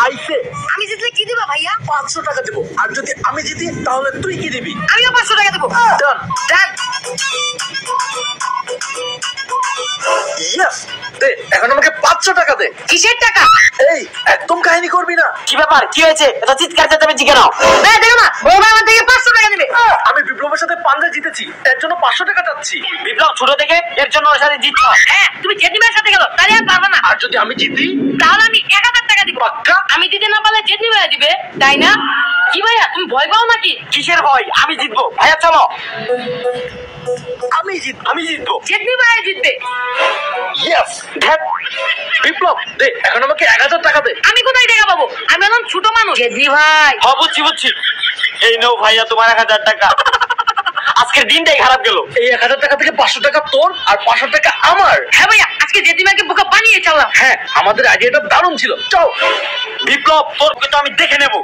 আইছে। আমি জিতলে কি দিবা ভাইয়া? 500 টাকা দেবো। আর যদি আমি জিতি তাহলে তুই কি দিবি? আমিও 500 টাকা দেবো। ডান ডান। ইয়েস, দে এখন আমাকে 500 টাকা দে। কিসের টাকা? এই একদম কাহিনী করবি না। কি ব্যাপার, কি হয়েছে? এত চিৎকার চেঁচামেচি কেন? ভাই দেখো না, বড় ভাই আমার থেকে 500 টাকা দিবে। আমি বিপ্লবের সাথে পাঞ্জা জিতেছি, এর জন্য 500 টাকা চাচ্ছি। বিপ্লব ছোট থেকে এর জন্য ওর সাথে জিতছ। হ্যাঁ, তুমি জেঠি ভাইয়ের সাথে গেলো, তাহলে আর পারবে না। আর যদি আমি জিতি তাহলে আমি 1000 টাকা দিব। পাক্কা? আমি দিতে না পারলে জেঠি ভাইয়া দিবে, তাই না? কি ভাইয়া তুমি ভয় পাও নাকি? কিসের ভয়? আমি জিতবো ভাইয়া, চলো। আমি জিতবো। জেঠি ভাইয়া জিতবে। ইয়েস। বিপ্লব দে এখন আমাকে 1000 টাকা দে। আমি কোথায় টাকা পাবো? আমি এখন ছোট মানুষ। জেঠি ভাই। হ্যাঁ বুঝছি। এই নাও ভাইয়া তোমার 1000 টাকা। আজকের দিনটাই খারাপ গেল। এই 1000 টাকা থেকে 500 টাকা তোর আর 500 টাকা আমার। হ্যাঁ ভাইয়া, আজকে জেঠি ভাইকে বোকা বানিয়ে চালাম। হ্যাঁ, আমাদের আইডিয়াটা দারুণ ছিল। চল বিপ্লব, তোর কিন্তু আমি দেখে নেব।